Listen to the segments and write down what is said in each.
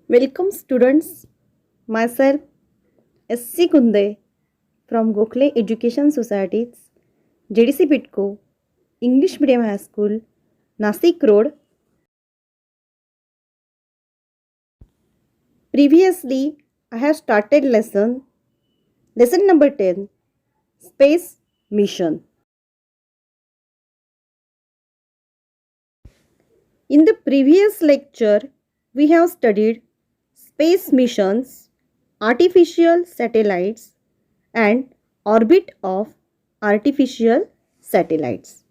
Welcome students, myself SC Kunde from Gokhale Education Societies, JDC Pitco, English Medium High School, Nasik Road. Previously, I have started lesson number 10, Space Mission. In the previous lecture, we have studied space missions, artificial satellites, and orbit of artificial satellites.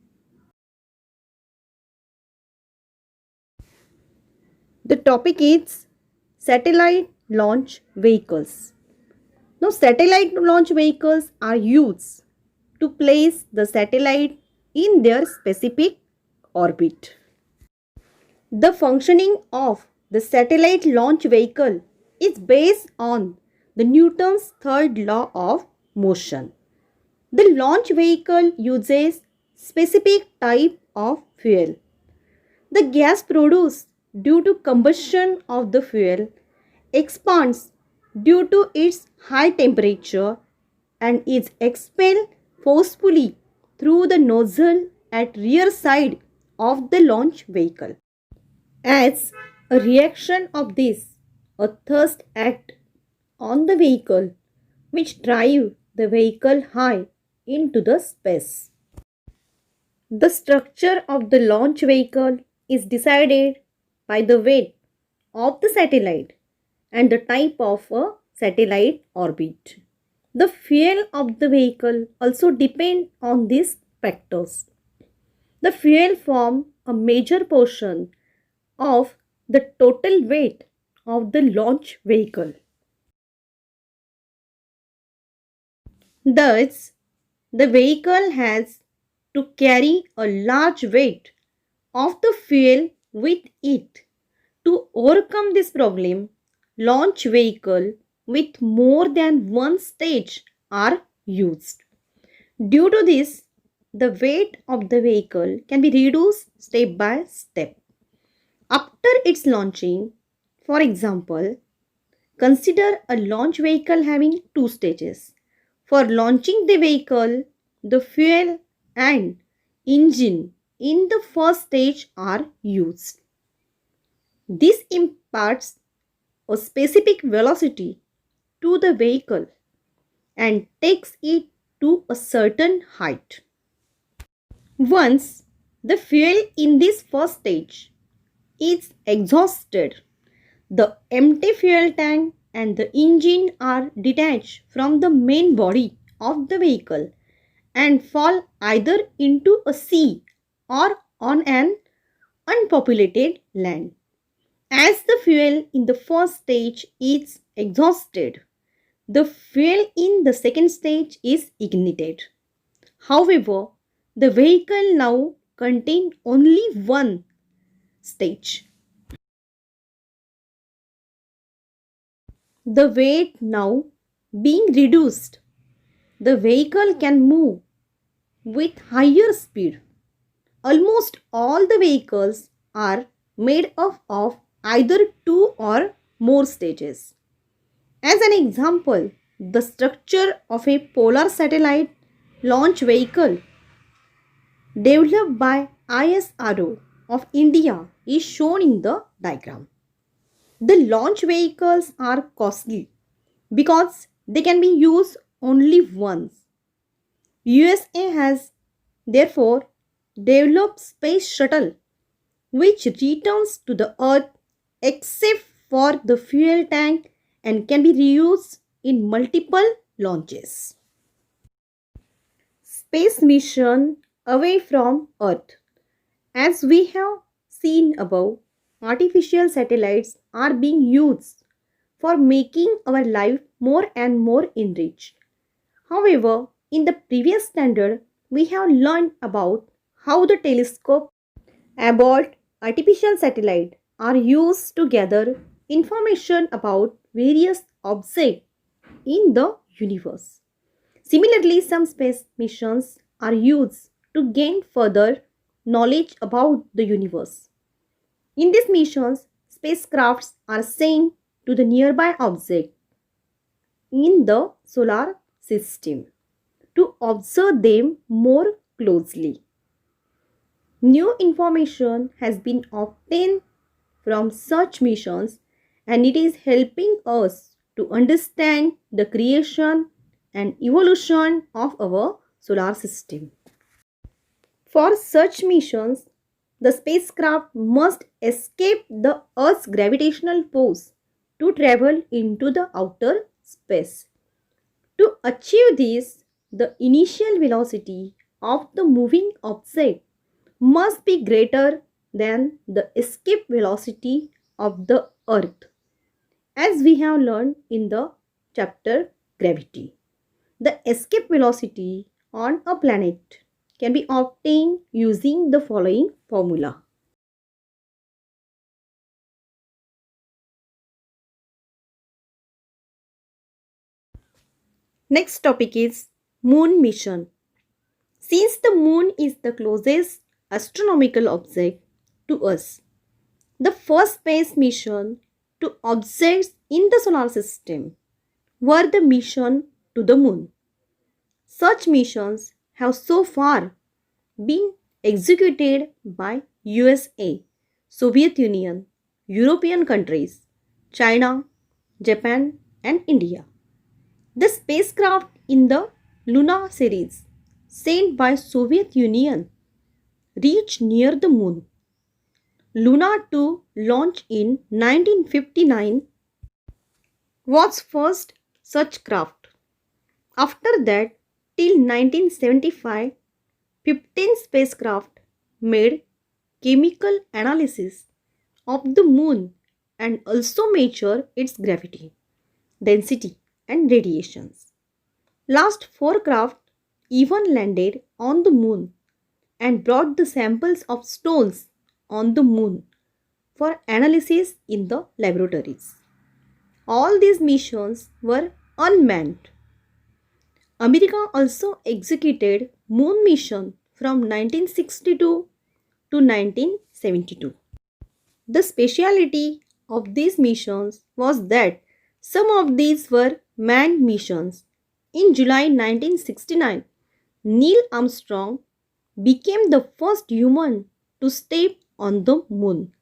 The topic is satellite launch vehicles. Now, satellite launch vehicles are used to place the satellite in their specific orbit. The functioning of the satellite launch vehicle is based on the Newton's third law of motion. The launch vehicle uses specific type of fuel. The gas produced due to combustion of the fuel expands due to its high temperature and is expelled forcefully through the nozzle at rear side of the launch vehicle. As a reaction of this, a thrust act on the vehicle which drive the vehicle high into the space. The structure of the launch vehicle is decided by the weight of the satellite and the type of a satellite orbit. The fuel of the vehicle also depend on these factors. The fuel form a major portion of the total weight of the launch vehicle. Thus, the vehicle has to carry a large weight of the fuel with it. To overcome this problem, launch vehicle with more than one stage are used. Due to this, the weight of the vehicle can be reduced step by step. After its launching, for example, consider a launch vehicle having two stages. For launching the vehicle, the fuel and engine in the first stage are used. This imparts a specific velocity to the vehicle and takes it to a certain height. Once the fuel in this first stage is exhausted, the empty fuel tank and the engine are detached from the main body of the vehicle and fall either into a sea or on an unpopulated land. As the fuel in the first stage is exhausted, the fuel in the second stage is ignited. However, the vehicle now contains only one stage. The weight now being reduced, the vehicle can move with higher speed. Almost all the vehicles are made up of either two or more stages. As an example, the structure of a polar satellite launch vehicle developed by ISRO of India is shown in the diagram. The launch vehicles are costly because they can be used only once. USA has therefore developed space shuttle which returns to the earth except for the fuel tank and can be reused in multiple launches. Space mission away from earth. As we have seen above, artificial satellites are being used for making our life more and more enriched. However, in the previous standard, we have learned about how the telescope aboard artificial satellite are used to gather information about various objects in the universe. Similarly, some space missions are used to gain further knowledge about the universe. In these missions, spacecrafts are sent to the nearby object in the solar system to observe them more closely. New information has been obtained from such missions, and it is helping us to understand the creation and evolution of our solar system. For such missions, the spacecraft must escape the Earth's gravitational force to travel into the outer space. To achieve this, the initial velocity of the moving object must be greater than the escape velocity of the Earth, as we have learned in the chapter Gravity. The escape velocity on a planet can be obtained using the following formula. Next topic is Moon mission. Since the moon is the closest astronomical object to us, the first space mission to objects in the solar system were the mission to the moon. Such missions have so far been executed by USA, Soviet Union, European countries, China, Japan, and India. The spacecraft in the Luna series sent by Soviet Union reached near the moon. Luna 2 launched in 1959 was first such craft. After that, till 1975, 15 spacecraft made chemical analysis of the moon and also measure its gravity, density, and radiations. Last 4 craft even landed on the moon and brought the samples of stones on the moon for analysis in the laboratories. All these missions were unmanned. America also executed moon mission from 1962 to 1972. The speciality of these missions was that some of these were manned missions. In July 1969, Neil Armstrong became the first human to step on the moon.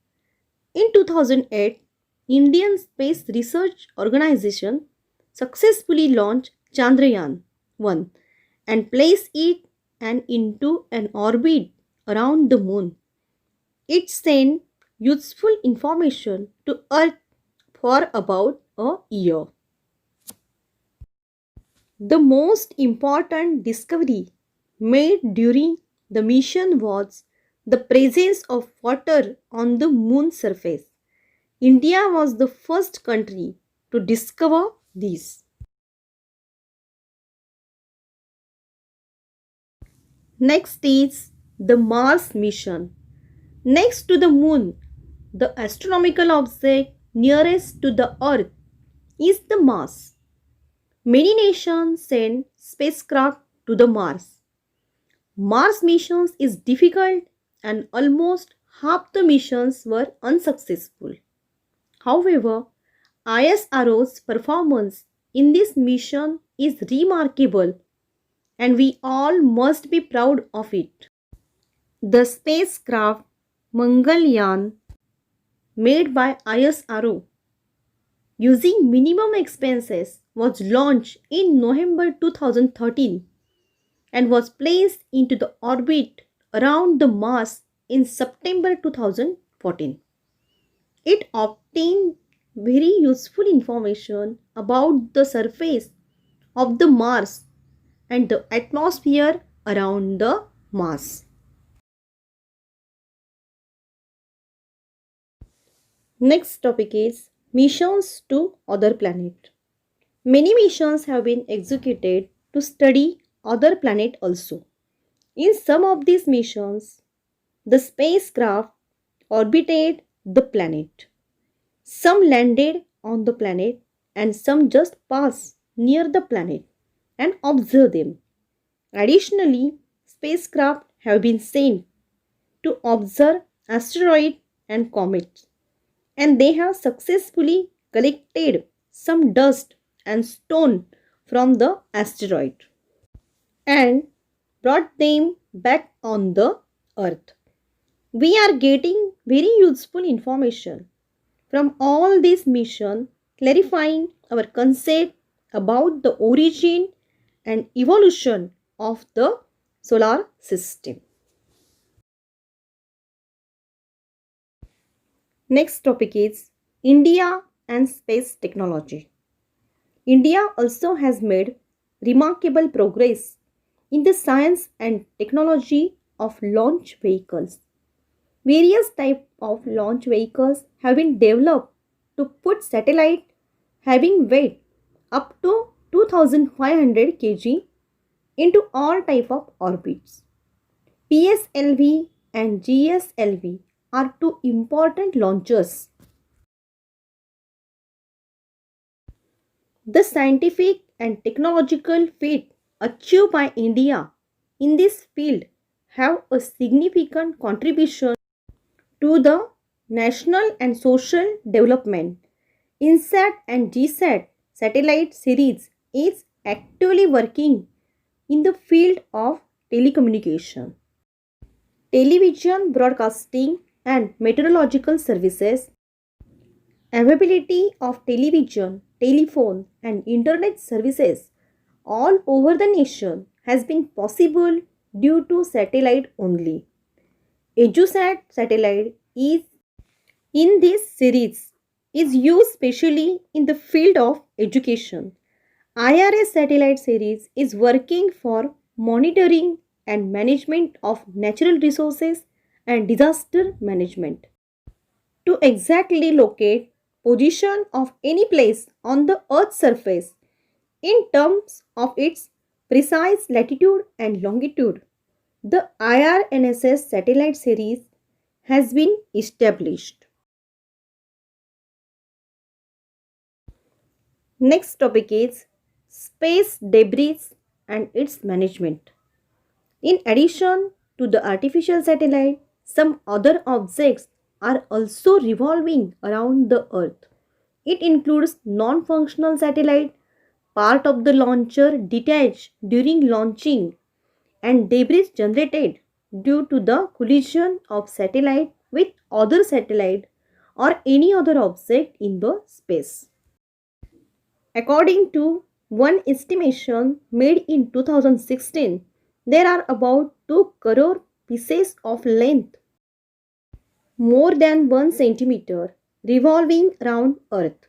In 2008, Indian Space Research Organization successfully launched Chandrayaan 1 and placed it into an orbit around the moon. It sent useful information to Earth for about a year. The most important discovery made during the mission was the presence of water on the moon's surface. India was the first country to discover this. Next is the Mars mission. Next to the moon, the astronomical object nearest to the Earth is the Mars. Many nations send spacecraft to the Mars. Mars missions is difficult and almost half the missions were unsuccessful. However, ISRO's performance in this mission is remarkable and we all must be proud of it. The spacecraft Mangalyaan, made by ISRO using minimum expenses, was launched in November 2013 and was placed into the orbit around the Mars in September 2014. It obtained very useful information about the surface of the Mars and the atmosphere around the Mars. Next topic is missions to other planet. Many missions have been executed to study other planet also. In some of these missions, the spacecraft orbited the planet. Some landed on the planet and some just passed near the planet and observed them. Additionally, spacecraft have been sent to observe asteroids and comets, and they have successfully collected some dust and stone from the asteroid and brought them back on the earth. We are getting very useful information from all this mission, clarifying our concept about the origin and evolution of the solar system. Next topic is India and space technology. India also has made remarkable progress in the science and technology of launch vehicles. Various types of launch vehicles have been developed to put satellite having weight up to 2500 kg into all type of orbits. PSLV and GSLV are two important launchers. The scientific and technological feat achieved by India in this field have a significant contribution to the national and social development. INSAT and GSAT satellite series is actively working in the field of telecommunication, television broadcasting and meteorological services. Availability of television, telephone and internet services all over the nation has been possible due to satellite only. EduSat satellite is in this series is used specially in the field of education. IRS satellite series is working for monitoring and management of natural resources and disaster management. To exactly locate position of any place on the earth's surface in terms of its precise latitude and longitude, the IRNSS satellite series has been established. Next topic is space debris and its management. In addition to the artificial satellite, some other objects are also revolving around the earth. It includes non-functional satellite, part of the launcher detached during launching, and debris generated due to the collision of satellite with other satellite or any other object in the space. According to one estimation made in 2016, there are about 2 crore pieces of length more than 1 centimeter revolving around Earth.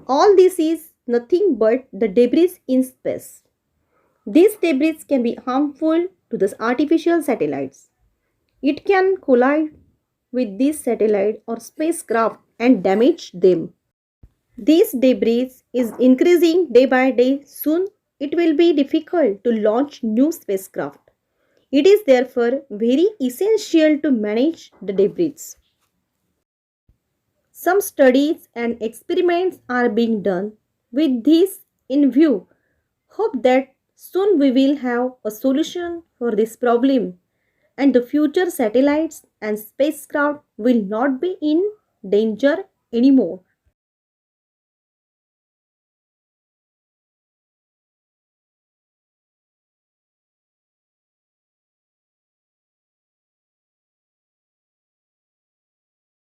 All this is nothing but the debris in space. These debris can be harmful to the artificial satellites. It can collide with this satellite or spacecraft and damage them. This debris is increasing day by day. Soon it will be difficult to launch new spacecraft. It is therefore very essential to manage the debris. Some studies and experiments are being done with this in view. Hope that soon we will have a solution for this problem and the future satellites and spacecraft will not be in danger anymore.